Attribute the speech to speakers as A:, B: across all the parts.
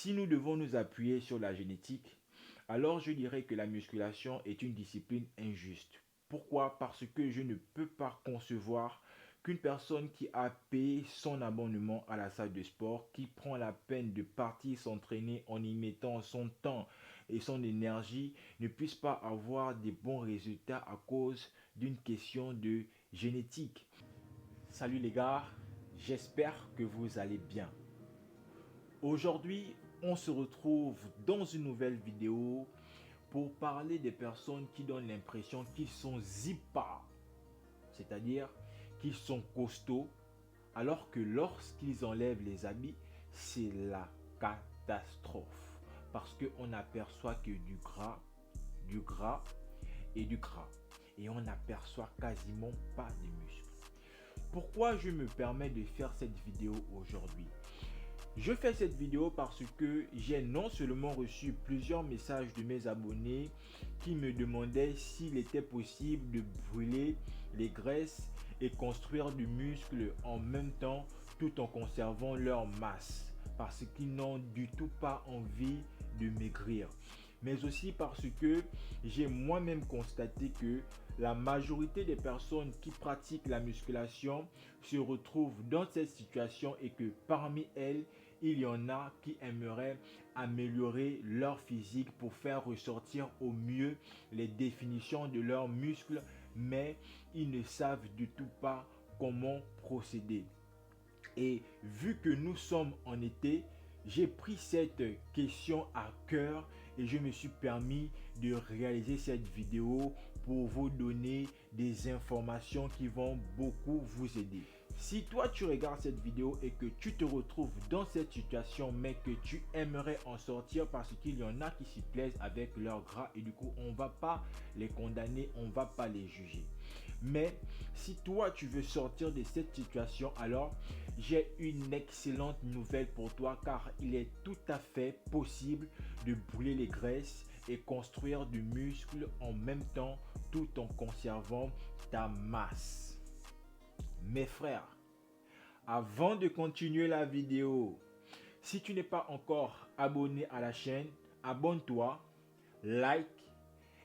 A: Si nous devons nous appuyer sur la génétique, alors je dirais que la musculation est une discipline injuste. Pourquoi? Parce que je ne peux pas concevoir qu'une personne qui a payé son abonnement à la salle de sport, qui prend la peine de partir s'entraîner en y mettant son temps et son énergie, ne puisse pas avoir des bons résultats à cause d'une question de génétique. Salut les gars, j'espère que vous allez bien. Aujourd'hui, on se retrouve dans une nouvelle vidéo pour parler des personnes qui donnent l'impression qu'ils sont zippers, c'est-à-dire qu'ils sont costauds, alors que lorsqu'ils enlèvent les habits, c'est la catastrophe. Parce qu'on n'aperçoit que du gras et du gras. Et on n'aperçoit quasiment pas de muscles. Pourquoi je me permets de faire cette vidéo aujourd'hui? Je fais cette vidéo parce que j'ai non seulement reçu plusieurs messages de mes abonnés qui me demandaient s'il était possible de brûler les graisses et construire du muscle en même temps tout en conservant leur masse parce qu'ils n'ont du tout pas envie de maigrir. Mais aussi parce que j'ai moi-même constaté que la majorité des personnes qui pratiquent la musculation se retrouvent dans cette situation et que parmi elles, il y en a qui aimeraient améliorer leur physique pour faire ressortir au mieux les définitions de leurs muscles, mais ils ne savent du tout pas comment procéder. Et vu que nous sommes en été, j'ai pris cette question à cœur et je me suis permis de réaliser cette vidéo pour vous donner des informations qui vont beaucoup vous aider. Si toi tu regardes cette vidéo et que tu te retrouves dans cette situation mais que tu aimerais en sortir parce qu'il y en a qui s'y plaisent avec leur gras et du coup on ne va pas les condamner, on ne va pas les juger. Mais si toi tu veux sortir de cette situation, alors j'ai une excellente nouvelle pour toi car il est tout à fait possible de brûler les graisses et construire du muscle en même temps tout en conservant ta masse. Mes frères, avant de continuer la vidéo, si tu n'es pas encore abonné à la chaîne, abonne-toi, like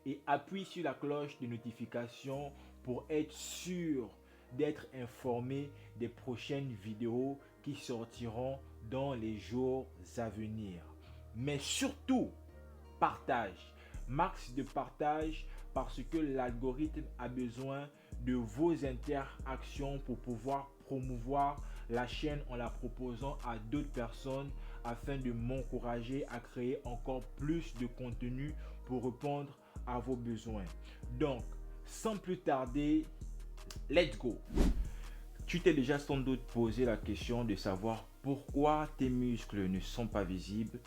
A: et appuie sur la cloche de notification pour être sûr d'être informé des prochaines vidéos qui sortiront dans les jours à venir. Mais surtout, partage, max de partage parce que l'algorithme a besoin de vos interactions pour pouvoir promouvoir la chaîne en la proposant à d'autres personnes afin de m'encourager à créer encore plus de contenu pour répondre à vos besoins. Donc, sans plus tarder, let's go! Tu t'es déjà sans doute posé la question de savoir pourquoi tes muscles ne sont pas visibles.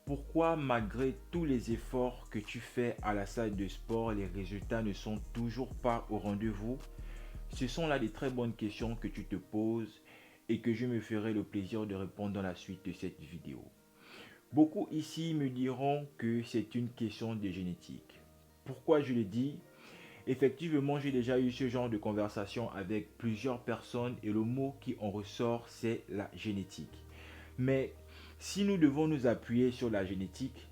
A: Pourquoi malgré tous les efforts que tu fais à la salle de sport, les résultats ne sont toujours pas au rendez-vous? Ce sont là des très bonnes questions que tu te poses et que je me ferai le plaisir de répondre dans la suite de cette vidéo. Beaucoup ici me diront que c'est une question de génétique. Pourquoi je le dis? Effectivement, j'ai déjà eu ce genre de conversation avec plusieurs personnes et le mot qui en ressort, c'est la génétique. Mais si nous devons nous appuyer sur la génétique,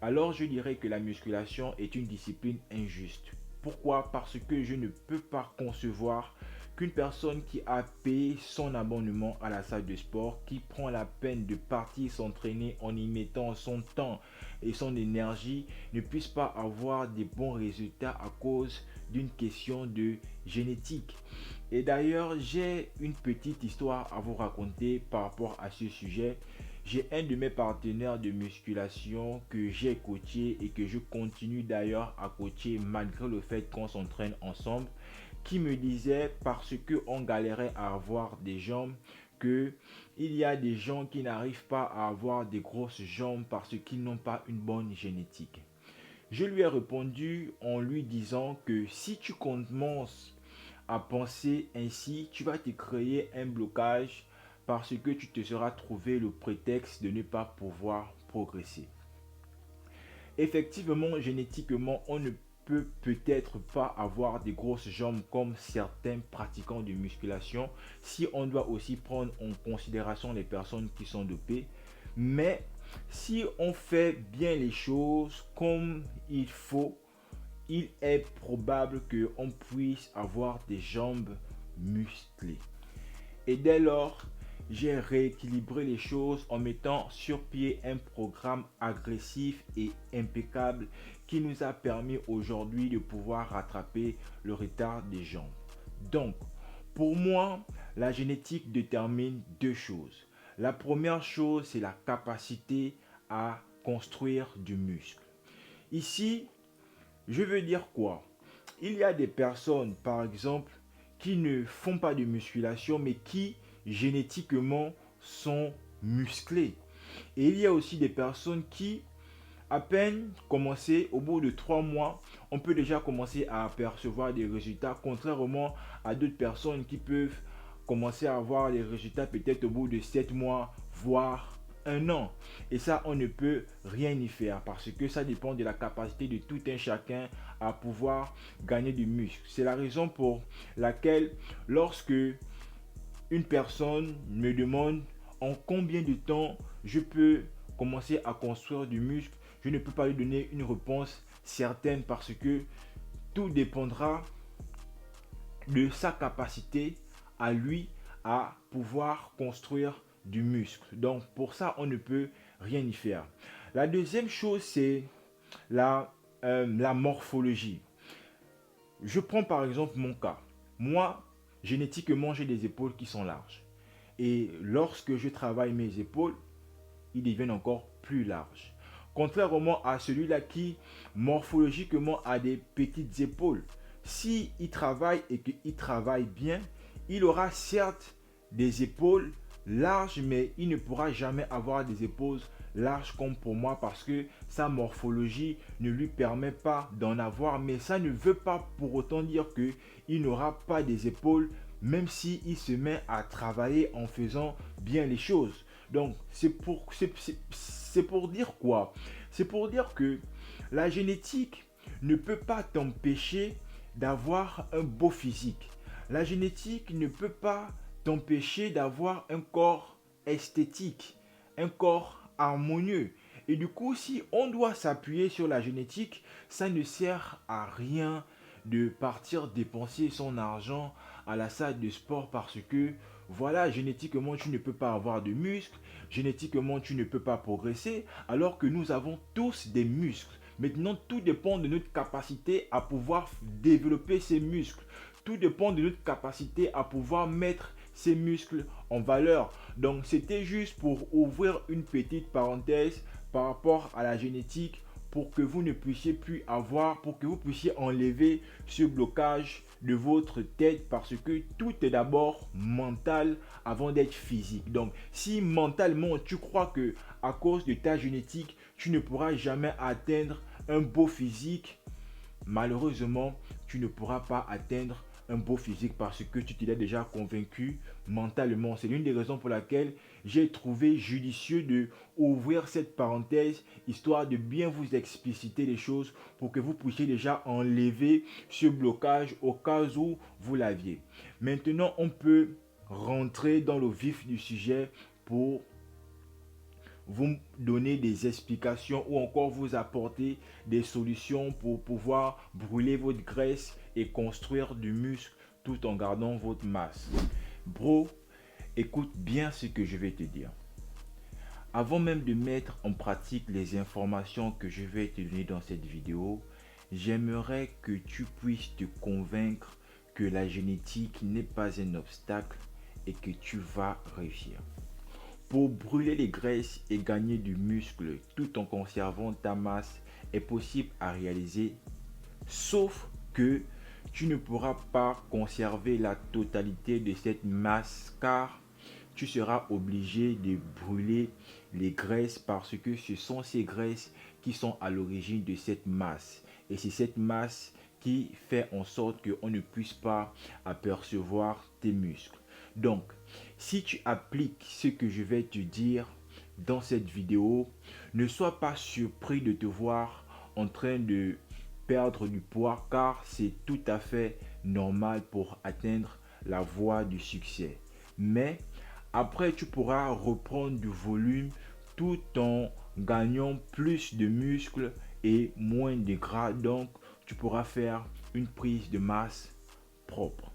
A: alors je dirais que la musculation est une discipline injuste. Pourquoi? Parce que je ne peux pas concevoir qu'une personne qui a payé son abonnement à la salle de sport, qui prend la peine de partir s'entraîner en y mettant son temps et son énergie, ne puisse pas avoir des bons résultats à cause d'une question de génétique. Et d'ailleurs, j'ai une petite histoire à vous raconter par rapport à ce sujet. J'ai un de mes partenaires de musculation que j'ai coaché et que je continue d'ailleurs à coacher malgré le fait qu'on s'entraîne ensemble, qui me disait parce qu'on galérait à avoir des jambes que il y a des gens qui n'arrivent pas à avoir des grosses jambes parce qu'ils n'ont pas une bonne génétique. Je lui ai répondu en lui disant que si tu commences à penser ainsi, tu vas te créer un blocage parce que tu te seras trouvé le prétexte de ne pas pouvoir progresser. Effectivement, génétiquement, on ne peut peut-être pas avoir des grosses jambes comme certains pratiquants de musculation si on doit aussi prendre en considération les personnes qui sont dopées. Mais si on fait bien les choses comme il faut, il est probable qu'on puisse avoir des jambes musclées. Et dès lors, j'ai rééquilibré les choses en mettant sur pied un programme agressif et impeccable qui nous a permis aujourd'hui de pouvoir rattraper le retard des jambes. Donc, pour moi, la génétique détermine deux choses. La première chose, c'est la capacité à construire du muscle. Ici, je veux dire quoi? Il y a des personnes, par exemple, qui ne font pas de musculation, mais qui génétiquement sont musclées. Et il y a aussi des personnes qui, à peine commencé, au bout de 3 mois, on peut déjà commencer à apercevoir des résultats, contrairement à d'autres personnes qui peuvent commencer à avoir des résultats peut-être au bout de 7 mois, voire un an. Et ça, on ne peut rien y faire parce que ça dépend de la capacité de tout un chacun à pouvoir gagner du muscle. C'est la raison pour laquelle lorsque une personne me demande en combien de temps je peux commencer à construire du muscle, je ne peux pas lui donner une réponse certaine parce que tout dépendra de sa capacité à lui à pouvoir construire du muscle. Donc pour ça, on ne peut rien y faire. La deuxième chose, c'est la morphologie. Je prends par exemple mon cas. Moi, génétiquement, j'ai des épaules qui sont larges. Et lorsque je travaille mes épaules, ils deviennent encore plus larges. Contrairement à celui-là qui, morphologiquement, a des petites épaules. Si il travaille et qu'il travaille bien, il aura certes des épaules larges, mais il ne pourra jamais avoir des épaules larges comme pour moi parce que sa morphologie ne lui permet pas d'en avoir. Mais ça ne veut pas pour autant dire qu'il n'aura pas des épaules même s'il se met à travailler en faisant bien les choses. Donc c'est pour dire quoi? C'est pour dire que la génétique ne peut pas t'empêcher d'avoir un beau physique. La génétique ne peut pas t'empêcher d'avoir un corps esthétique, un corps harmonieux. Et du coup, si on doit s'appuyer sur la génétique, ça ne sert à rien de partir dépenser son argent à la salle de sport parce que voilà, génétiquement tu ne peux pas avoir de muscles, génétiquement tu ne peux pas progresser, alors que nous avons tous des muscles. Maintenant, tout dépend de notre capacité à pouvoir développer ces muscles. Tout dépend de notre capacité à pouvoir mettre ces muscles en valeur. Donc, c'était juste pour ouvrir une petite parenthèse par rapport à la génétique pour que vous ne puissiez plus avoir, pour que vous puissiez enlever ce blocage de votre tête parce que tout est d'abord mental avant d'être physique. Donc, si mentalement tu crois que à cause de ta génétique, tu ne pourras jamais atteindre un beau physique, malheureusement, tu ne pourras pas atteindre un beau physique parce que tu t'es déjà convaincu mentalement. C'est l'une des raisons pour laquelle j'ai trouvé judicieux de ouvrir cette parenthèse histoire de bien vous expliciter les choses pour que vous puissiez déjà enlever ce blocage au cas où vous l'aviez. Maintenant, on peut rentrer dans le vif du sujet pour vous donner des explications ou encore vous apporter des solutions pour pouvoir brûler votre graisse et construire du muscle tout en gardant votre masse. Bro, écoute bien ce que je vais te dire. Avant même de mettre en pratique les informations que je vais te donner dans cette vidéo, j'aimerais que tu puisses te convaincre que la génétique n'est pas un obstacle et que tu vas réussir. Pour brûler les graisses et gagner du muscle tout en conservant ta masse est possible à réaliser, sauf que tu ne pourras pas conserver la totalité de cette masse car tu seras obligé de brûler les graisses parce que ce sont ces graisses qui sont à l'origine de cette masse. Et c'est cette masse qui fait en sorte qu'on ne puisse pas apercevoir tes muscles. Donc, si tu appliques ce que je vais te dire dans cette vidéo, ne sois pas surpris de te voir en train de perdre du poids car c'est tout à fait normal pour atteindre la voie du succès. Mais après, tu pourras reprendre du volume tout en gagnant plus de muscles et moins de gras. Donc, tu pourras faire une prise de masse propre.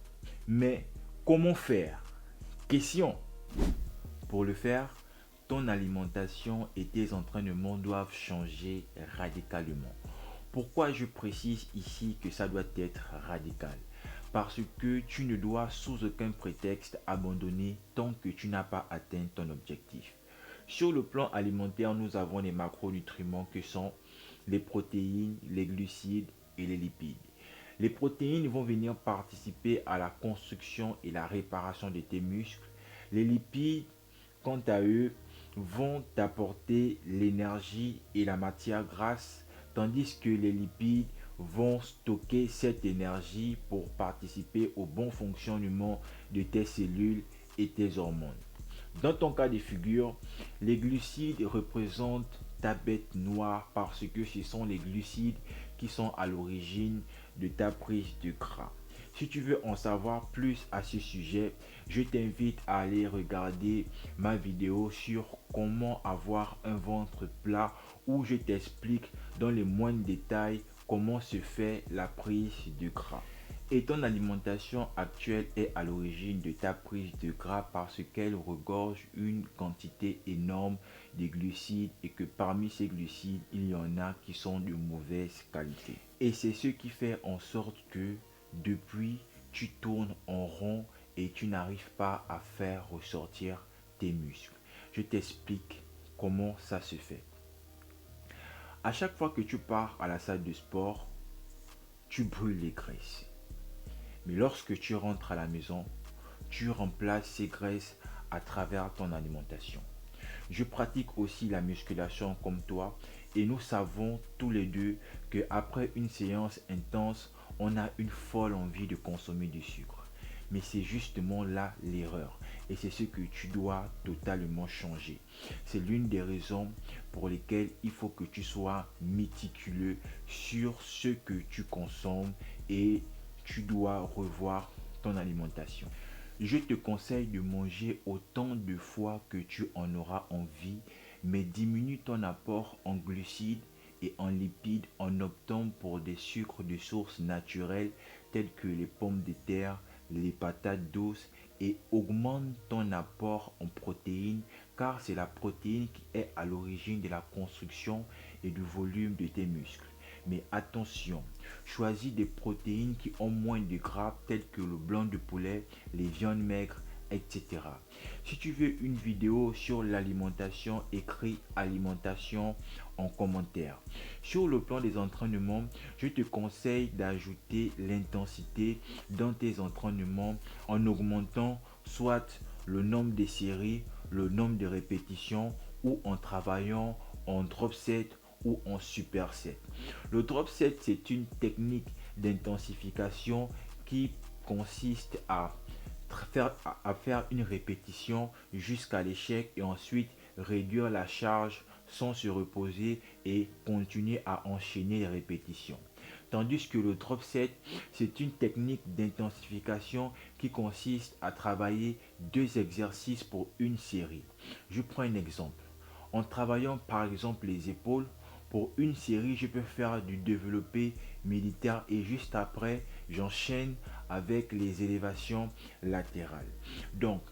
A: Mais comment faire? Question. Pour le faire, ton alimentation et tes entraînements doivent changer radicalement. Pourquoi je précise ici que ça doit être radical? Parce que tu ne dois sous aucun prétexte abandonner tant que tu n'as pas atteint ton objectif. Sur le plan alimentaire, nous avons les macronutriments que sont les protéines, les glucides et les lipides. Les protéines vont venir participer à la construction et la réparation de tes muscles. Les lipides, quant à eux, vont t'apporter l'énergie et la matière grasse, tandis que les lipides vont stocker cette énergie pour participer au bon fonctionnement de tes cellules et tes hormones. Dans ton cas de figure, les glucides représentent ta bête noire parce que ce sont les glucides qui sont à l'origine de ta prise de gras. Si tu veux en savoir plus à ce sujet, je t'invite à aller regarder ma vidéo sur comment avoir un ventre plat où je t'explique dans les moindres détails comment se fait la prise de gras. Et ton alimentation actuelle est à l'origine de ta prise de gras parce qu'elle regorge une quantité énorme de glucides et que parmi ces glucides, il y en a qui sont de mauvaise qualité. Et c'est ce qui fait en sorte que depuis, tu tournes en rond et tu n'arrives pas à faire ressortir tes muscles. Je t'explique comment ça se fait. À chaque fois que tu pars à la salle de sport, tu brûles les graisses. Mais lorsque tu rentres à la maison, tu remplaces ces graisses à travers ton alimentation. Je pratique aussi la musculation comme toi et nous savons tous les deux qu'après une séance intense, on a une folle envie de consommer du sucre. Mais c'est justement là l'erreur et c'est ce que tu dois totalement changer. C'est l'une des raisons pour lesquelles il faut que tu sois méticuleux sur ce que tu consommes et tu dois revoir ton alimentation. Je te conseille de manger autant de fois que tu en auras envie, mais diminue ton apport en glucides et en lipides en optant pour des sucres de source naturelle tels que les pommes de terre, les patates douces et augmente ton apport en protéines car c'est la protéine qui est à l'origine de la construction et du volume de tes muscles. Mais attention, choisis des protéines qui ont moins de gras telles que le blanc de poulet, les viandes maigres, etc. Si tu veux une vidéo sur l'alimentation, écris alimentation en commentaire. Sur le plan des entraînements, je te conseille d'ajouter l'intensité dans tes entraînements en augmentant soit le nombre de séries, le nombre de répétitions ou en travaillant en drop set ou en superset. Le drop set, c'est une technique d'intensification qui consiste à faire une répétition jusqu'à l'échec et ensuite réduire la charge sans se reposer et continuer à enchaîner les répétitions. Tandis que le drop set, c'est une technique d'intensification qui consiste à travailler 2 exercices pour une série. Je prends un exemple. En travaillant par exemple les épaules, pour une série, je peux faire du développé militaire et juste après, j'enchaîne avec les élévations latérales. Donc,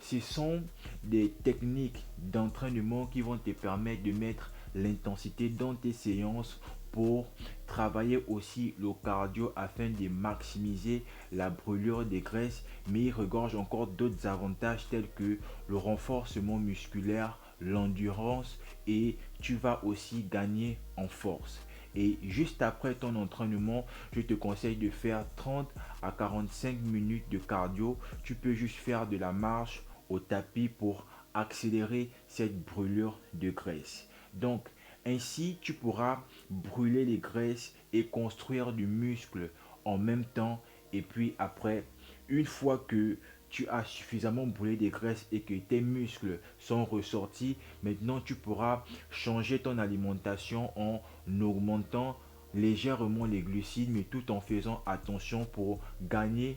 A: ce sont des techniques d'entraînement qui vont te permettre de mettre l'intensité dans tes séances pour travailler aussi le cardio afin de maximiser la brûlure des graisses, mais il regorge encore d'autres avantages tels que le renforcement musculaire, l'endurance et tu vas aussi gagner en force. Et juste après ton entraînement, je te conseille de faire 30 à 45 minutes de cardio. Tu peux juste faire de la marche au tapis pour accélérer cette brûlure de graisse. Donc, ainsi, tu pourras brûler les graisses et construire du muscle en même temps. Et puis après, une fois que tu as suffisamment brûlé des graisses et que tes muscles sont ressortis, maintenant tu pourras changer ton alimentation en augmentant légèrement les glucides, mais tout en faisant attention pour gagner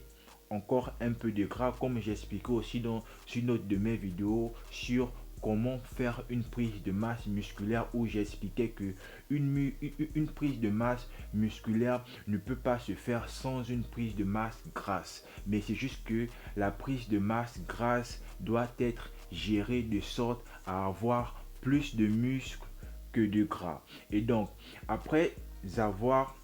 A: encore un peu de gras, comme j'expliquais aussi dans une autre de mes vidéos sur comment faire une prise de masse musculaire où j'expliquais que une prise de masse musculaire ne peut pas se faire sans une prise de masse grasse. Mais c'est juste que la prise de masse grasse doit être gérée de sorte à avoir plus de muscles que de gras. Et donc, après avoir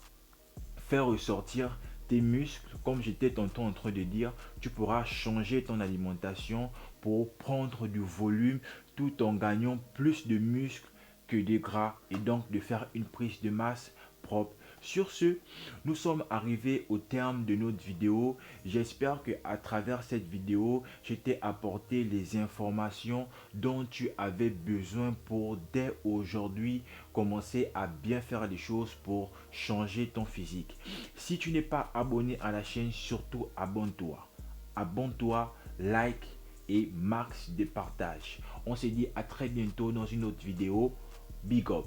A: fait ressortir tes muscles, comme j'étais tantôt en train de dire, tu pourras changer ton alimentation pour prendre du volume tout en gagnant plus de muscles que de gras et donc de faire une prise de masse propre. Sur ce, nous sommes arrivés au terme de notre vidéo. J'espère que à travers cette vidéo, je t'ai apporté les informations dont tu avais besoin pour dès aujourd'hui commencer à bien faire les choses pour changer ton physique. Si tu n'es pas abonné à la chaîne, surtout abonne-toi. Abonne-toi, like et max de partage. On se dit à très bientôt dans une autre vidéo. Big up.